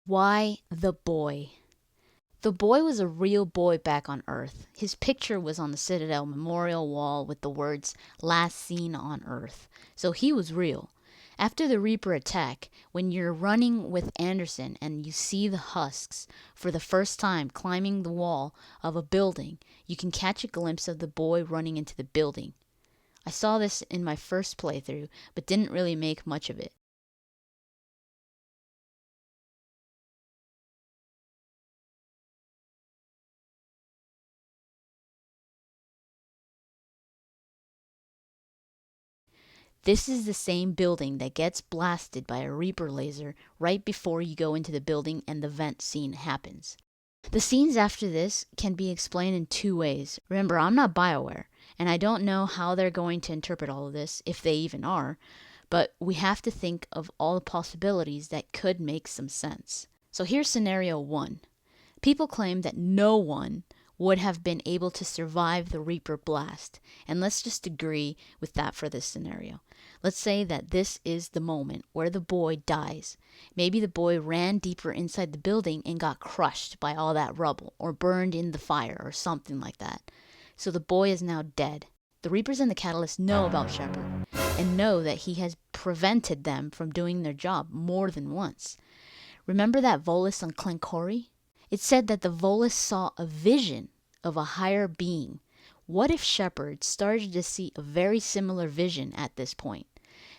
Why the boy? The boy was a real boy back on Earth. His picture was on the Citadel memorial wall with the words, "Last seen on Earth." So he was real. After the Reaper attack, when you're running with Anderson and you see the husks for the first time climbing the wall of a building, you can catch a glimpse of the boy running into the building. I saw this in my first playthrough, but didn't really make much of it. This is the same building that gets blasted by a Reaper laser right before you go into the building and the vent scene happens. The scenes after this can be explained in two ways. Remember, I'm not Bioware, and I don't know how they're going to interpret all of this, if they even are, but we have to think of all the possibilities that could make some sense. So here's scenario 1. People claim that no one would have been able to survive the Reaper blast, and let's just agree with that for this scenario. Let's say that this is the moment where the boy dies. Maybe the boy ran deeper inside the building and got crushed by all that rubble, or burned in the fire, or something like that. So the boy is now dead. The Reapers and the Catalyst know about Shepard, and know that he has prevented them from doing their job more than once. Remember that Volus on Clencori? It said that the Volus saw a vision of a higher being. What if Shepard started to see a very similar vision at this point?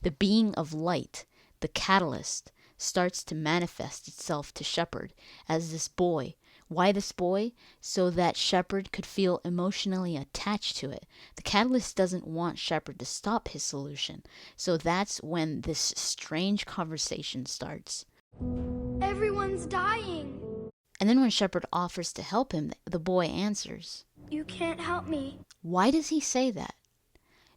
The being of light, the Catalyst, starts to manifest itself to Shepard as this boy. Why this boy? So that Shepard could feel emotionally attached to it. The Catalyst doesn't want Shepard to stop his solution. So that's when this strange conversation starts. Everyone's dying. And then when Shepard offers to help him, the boy answers, "You can't help me." Why does he say that?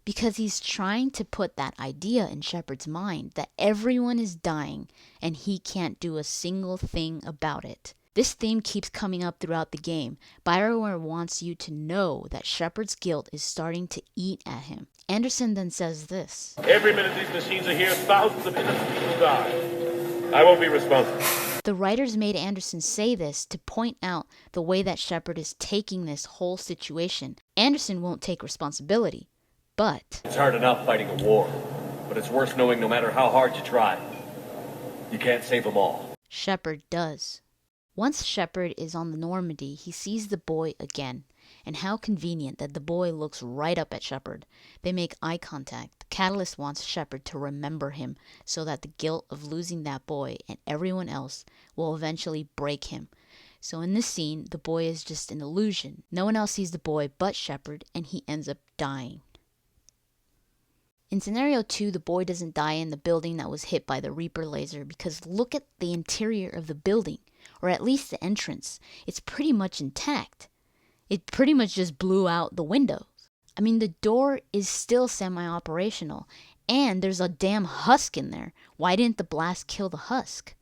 Because he's trying to put that idea in Shepard's mind that everyone is dying and he can't do a single thing about it. This theme keeps coming up throughout the game. Bioware wants you to know that Shepard's guilt is starting to eat at him. Anderson then says this. Every minute these machines are here, thousands of innocent people die. I won't be responsible. The writers made Anderson say this to point out the way that Shepard is taking this whole situation. Anderson won't take responsibility, but... It's hard enough fighting a war, but it's worth knowing no matter how hard you try, you can't save them all. Shepard does. Once Shepard is on the Normandy, he sees the boy again. And how convenient that the boy looks right up at Shepard. They make eye contact. The Catalyst wants Shepard to remember him so that the guilt of losing that boy and everyone else will eventually break him. So in this scene, the boy is just an illusion. No one else sees the boy but Shepard, and he ends up dying. In scenario 2, the boy doesn't die in the building that was hit by the Reaper laser because look at the interior of the building, or at least the entrance. It's pretty much intact. It pretty much just blew out the windows. I mean, the door is still semi-operational, and there's a damn husk in there. Why didn't the blast kill the husk?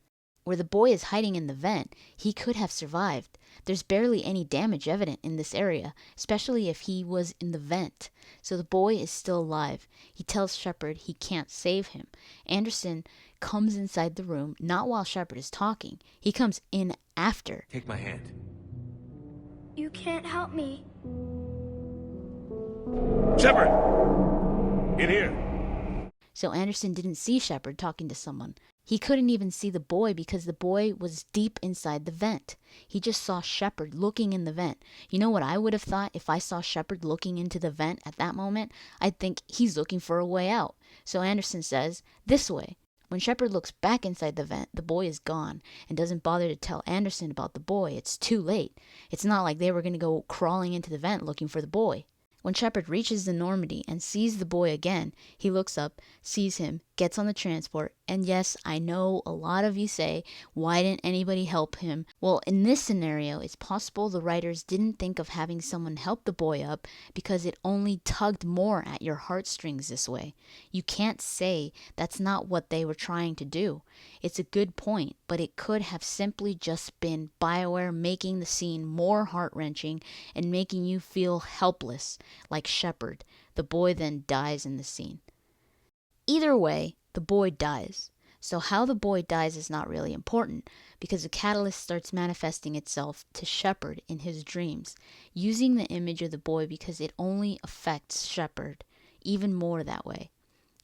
Where the boy is hiding in the vent, he could have survived. There's barely any damage evident in this area, especially if he was in the vent. So the boy is still alive. He tells Shepard he can't save him. Anderson comes inside the room, not while Shepard is talking. He comes in after. Take my hand. "You can't help me." Shepard! In here. So Anderson didn't see Shepard talking to someone. He couldn't even see the boy because the boy was deep inside the vent. He just saw Shepard looking in the vent. You know what I would have thought if I saw Shepard looking into the vent at that moment? I'd think he's looking for a way out. So Anderson says, "This way." When Shepard looks back inside the vent, the boy is gone and doesn't bother to tell Anderson about the boy. It's too late. It's not like they were going to go crawling into the vent looking for the boy. When Shepard reaches the Normandy and sees the boy again, he looks up, sees him, gets on the transport, and yes, I know a lot of you say, why didn't anybody help him? Well, in this scenario, it's possible the writers didn't think of having someone help the boy up because it only tugged more at your heartstrings this way. You can't say that's not what they were trying to do. It's a good point, but it could have simply just been Bioware making the scene more heart-wrenching and making you feel helpless, like Shepard. The boy then dies in the scene. Either way, the boy dies. So how the boy dies is not really important, because the catalyst starts manifesting itself to Shepard in his dreams, using the image of the boy because it only affects Shepard even more that way.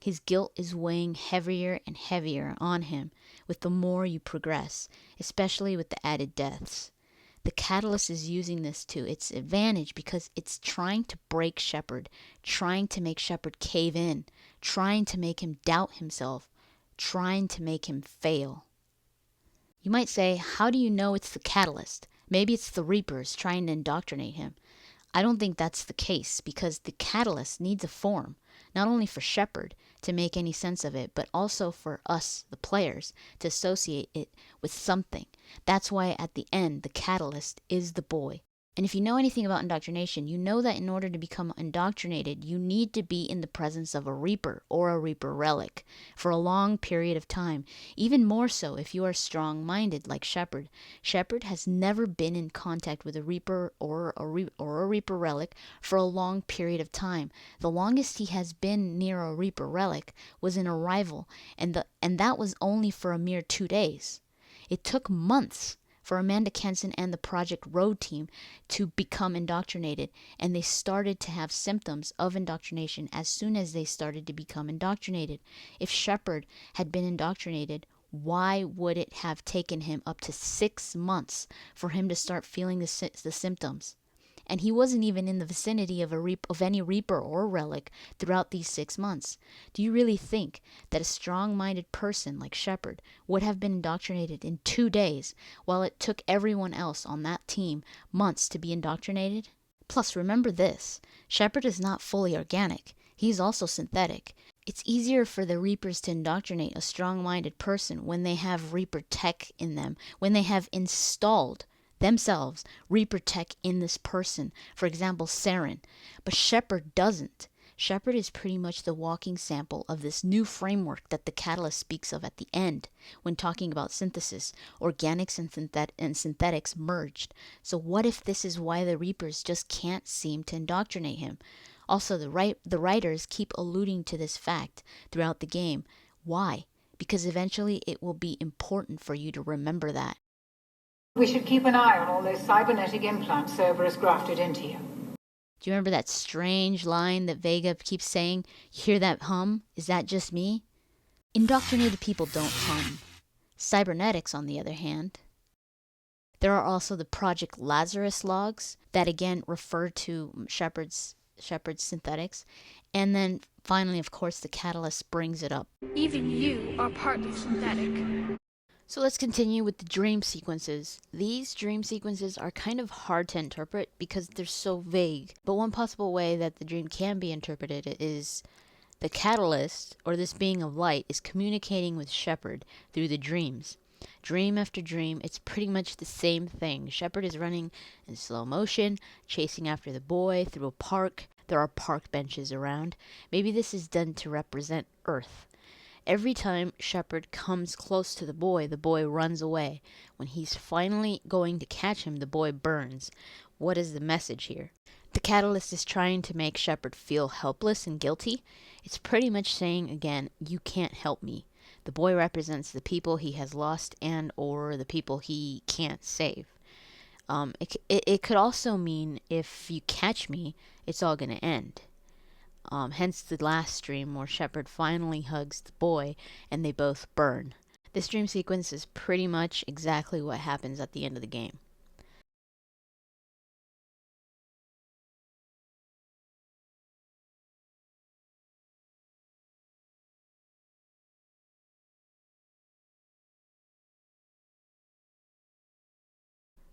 His guilt is weighing heavier and heavier on him with the more you progress, especially with the added deaths. The catalyst is using this to its advantage because it's trying to break Shepard, trying to make Shepard cave in, trying to make him doubt himself, trying to make him fail. You might say, how do you know it's the catalyst? Maybe it's the Reapers trying to indoctrinate him. I don't think that's the case, because the catalyst needs a form, not only for Shepard to make any sense of it, but also for us, the players, to associate it with something. That's why at the end, the catalyst is the boy. And if you know anything about indoctrination, you know that in order to become indoctrinated, you need to be in the presence of a Reaper or a Reaper relic for a long period of time. Even more so if you are strong-minded like Shepard. Shepard has never been in contact with a Reaper or a Reaper relic for a long period of time. The longest he has been near a Reaper relic was in Arrival, and that was only for a mere 2 days. It took months for Amanda Kenson and the Project Road team to become indoctrinated, and they started to have symptoms of indoctrination as soon as they started to become indoctrinated. If Shepard had been indoctrinated, why would it have taken him up to 6 months for him to start feeling the symptoms? And he wasn't even in the vicinity of any Reaper or relic throughout these 6 months. Do you really think that a strong-minded person like Shepard would have been indoctrinated in 2 days, while it took everyone else on that team months to be indoctrinated? Plus, remember this, Shepard is not fully organic. He's also synthetic. It's easier for the Reapers to indoctrinate a strong-minded person when they have Reaper tech in them, when they have installed themselves Reaper tech in this person, for example Saren. But Shepard doesn't. Shepard is pretty much the walking sample of this new framework that the Catalyst speaks of at the end when talking about synthesis, organics and synthetics merged. So what if this is why the Reapers just can't seem to indoctrinate him? Also, the writers keep alluding to this fact throughout the game. Why? Because eventually it will be important for you to remember that. We should keep an eye on all those cybernetic implants Cerberus grafted into you. Do you remember that strange line that Vega keeps saying? You hear that hum? Is that just me? Indoctrinated people don't hum. Cybernetics, on the other hand. There are also the Project Lazarus logs that again refer to Shepard's synthetics. And then finally, of course, the Catalyst brings it up. Even you are partly synthetic. So let's continue with the dream sequences. These dream sequences are kind of hard to interpret because they're so vague. But one possible way that the dream can be interpreted is the Catalyst, or this being of light, is communicating with Shepard through the dreams. Dream after dream, it's pretty much the same thing. Shepard is running in slow motion, chasing after the boy through a park. There are park benches around. Maybe this is done to represent Earth. Every time Shepard comes close to the boy runs away. When he's finally going to catch him, the boy burns. What is the message here? The Catalyst is trying to make Shepard feel helpless and guilty. It's pretty much saying again, you can't help me. The boy represents the people he has lost and or the people he can't save. It could also mean if you catch me, it's all going to end. Hence the last stream where Shepard finally hugs the boy and they both burn. This dream sequence is pretty much exactly what happens at the end of the game.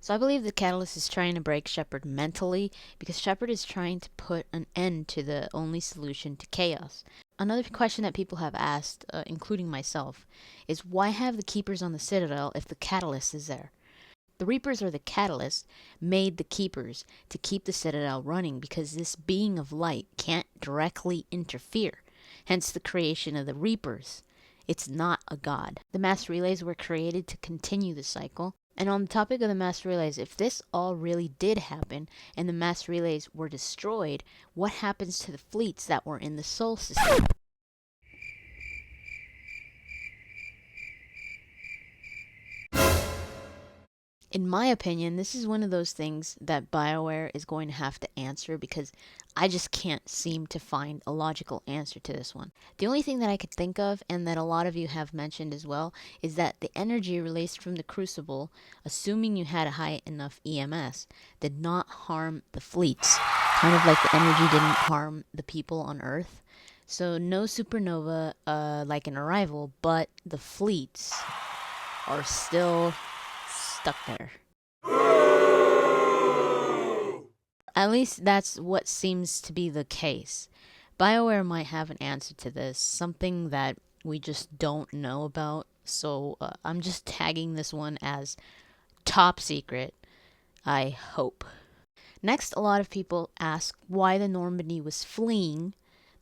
So I believe the Catalyst is trying to break Shepard mentally because Shepard is trying to put an end to the only solution to chaos. Another question that people have asked, including myself, is why have the Keepers on the Citadel if the Catalyst is there? The Reapers or the Catalyst made the Keepers to keep the Citadel running because this being of light can't directly interfere, hence the creation of the Reapers. It's not a god. The mass relays were created to continue the cycle. And on the topic of the mass relays, if this all really did happen and the mass relays were destroyed, what happens to the fleets that were in the Sol system? In my opinion, this is one of those things that Bioware is going to have to answer because I just can't seem to find a logical answer to this one. The only thing that I could think of, and that a lot of you have mentioned as well, is that the energy released from the Crucible, assuming you had a high enough EMS, did not harm the fleets. Kind of like the energy didn't harm the people on Earth. So no supernova like an Arrival, but the fleets are still stuck there. At least that's what seems to be the case. BioWare might have an answer to this, something that we just don't know about, so I'm just tagging this one as top secret, I hope. Next, a lot of people ask why the Normandy was fleeing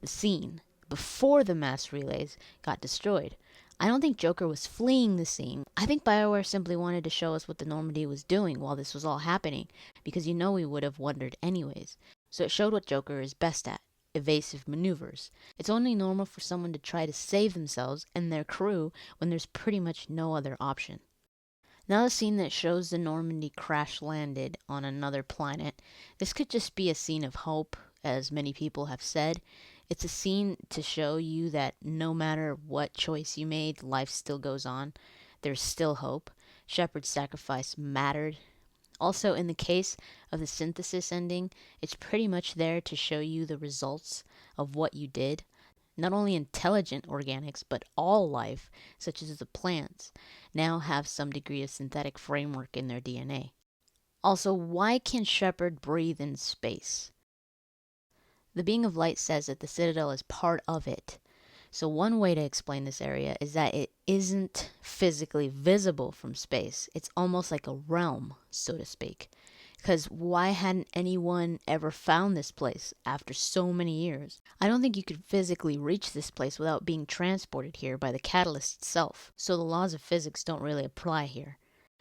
the scene before the mass relays got destroyed. I don't think Joker was fleeing the scene. I think BioWare simply wanted to show us what the Normandy was doing while this was all happening, because we would have wondered anyways. So it showed what Joker is best at, evasive maneuvers. It's only normal for someone to try to save themselves and their crew when there's pretty much no other option. Now the scene that shows the Normandy crash landed on another planet, this could just be a scene of hope, as many people have said. It's a scene to show you that no matter what choice you made, life still goes on. There's still hope. Shepard's sacrifice mattered. Also, in the case of the synthesis ending, it's pretty much there to show you the results of what you did. Not only intelligent organics, but all life, such as the plants, now have some degree of synthetic framework in their DNA. Also, why can Shepard breathe in space? The Being of Light says that the Citadel is part of it. So one way to explain this area is that it isn't physically visible from space. It's almost like a realm, so to speak. Because why hadn't anyone ever found this place after so many years? I don't think you could physically reach this place without being transported here by the catalyst itself. So the laws of physics don't really apply here.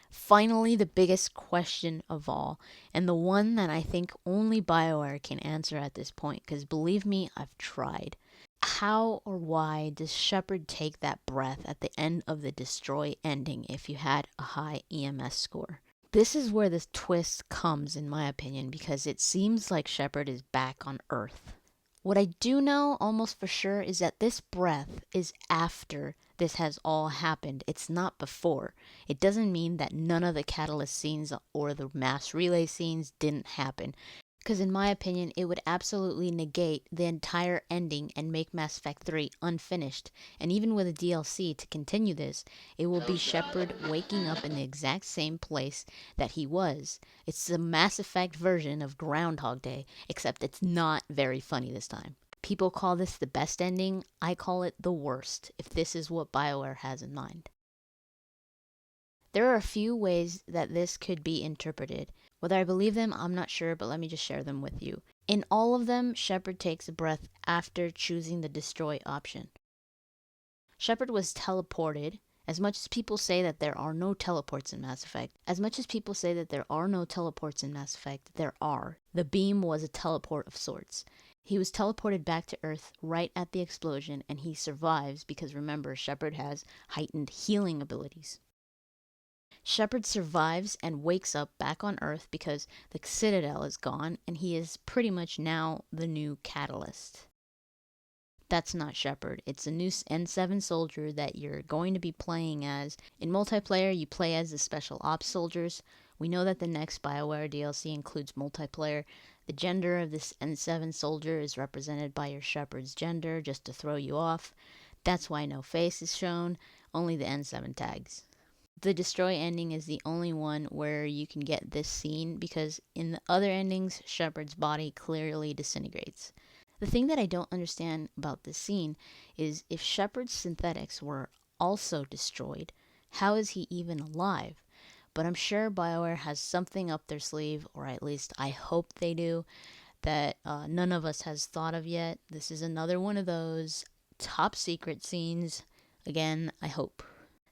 Finally, the biggest question of all, and the one that I think only BioWare can answer at this point, because believe me, I've tried. How or why does Shepard take that breath at the end of the destroy ending if you had a high EMS score? This is where the twist comes, in my opinion, because it seems like Shepard is back on Earth. What I do know almost for sure is that this breath is after this has all happened. It's not before. It doesn't mean that none of the catalyst scenes or the mass relay scenes didn't happen. Because in my opinion, it would absolutely negate the entire ending and make Mass Effect 3 unfinished. And even with a DLC to continue this, it will be Shepard waking up in the exact same place that he was. It's the Mass Effect version of Groundhog Day, except it's not very funny this time. People call this the best ending. I call it the worst, if this is what BioWare has in mind. There are a few ways that this could be interpreted. Whether I believe them, I'm not sure, but let me just share them with you. In all of them, Shepard takes a breath after choosing the destroy option. Shepard was teleported. As much as people say that there are no teleports in Mass Effect, there are. The beam was a teleport of sorts. He was teleported back to Earth right at the explosion, and he survives because remember, Shepard has heightened healing abilities. Shepard survives and wakes up back on Earth because the Citadel is gone, and he is pretty much now the new Catalyst. That's not Shepard. It's a new N7 soldier that you're going to be playing as. In multiplayer, you play as the Special Ops soldiers. We know that the next Bioware DLC includes multiplayer. The gender of this N7 soldier is represented by your Shepard's gender, just to throw you off. That's why no face is shown, only the N7 tags. The destroy ending is the only one where you can get this scene because in the other endings, Shepard's body clearly disintegrates. The thing that I don't understand about this scene is if Shepard's synthetics were also destroyed, how is he even alive? But I'm sure BioWare has something up their sleeve, or at least I hope they do, that none of us has thought of yet. This is another one of those top secret scenes. Again, I hope.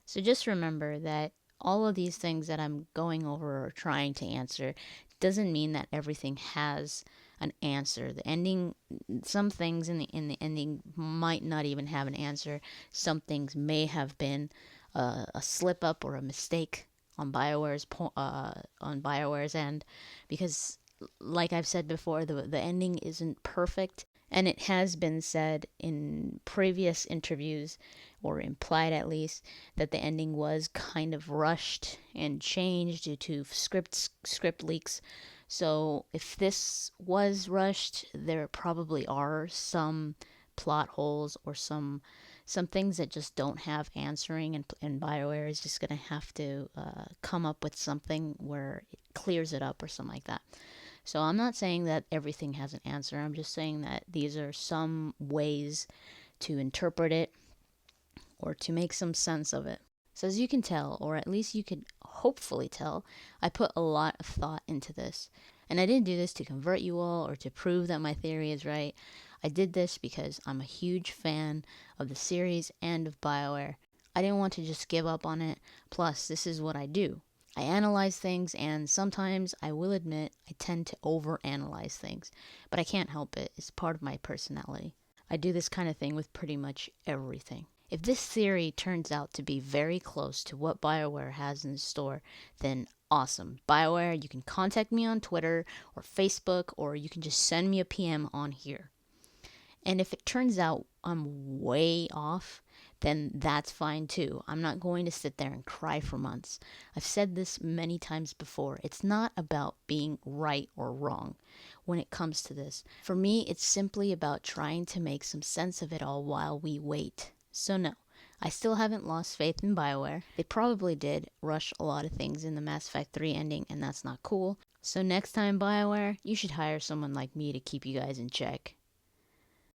So just remember that all of these things that I'm going over or trying to answer doesn't mean that everything has an answer. The ending, some things in the ending might not even have an answer. Some things may have been a slip up or a mistake on Bioware's end, because like I've said before, the ending isn't perfect, and it has been said in previous interviews, or implied at least, that the ending was kind of rushed and changed due to script leaks. So if this was rushed, there probably are some plot holes or some things that just don't have answering, and Bioware is just gonna have to come up with something where it clears it up or something like that. So I'm not saying that everything has an answer. I'm just saying that these are some ways to interpret it or to make some sense of it. So as you can tell, or at least you could hopefully tell, I put a lot of thought into this. And I didn't do this to convert you all or to prove that my theory is right. I did this because I'm a huge fan of the series and of Bioware. I didn't want to just give up on it. Plus, this is what I do. I analyze things, and sometimes, I will admit, I tend to overanalyze things. But I can't help it. It's part of my personality. I do this kind of thing with pretty much everything. If this theory turns out to be very close to what Bioware has in store, then awesome. Bioware, you can contact me on Twitter or Facebook, or you can just send me a PM on here. And if it turns out I'm way off, then that's fine too. I'm not going to sit there and cry for months. I've said this many times before. It's not about being right or wrong when it comes to this. For me, it's simply about trying to make some sense of it all while we wait. So no, I still haven't lost faith in Bioware. They probably did rush a lot of things in the Mass Effect 3 ending, and that's not cool. So next time, Bioware, you should hire someone like me to keep you guys in check.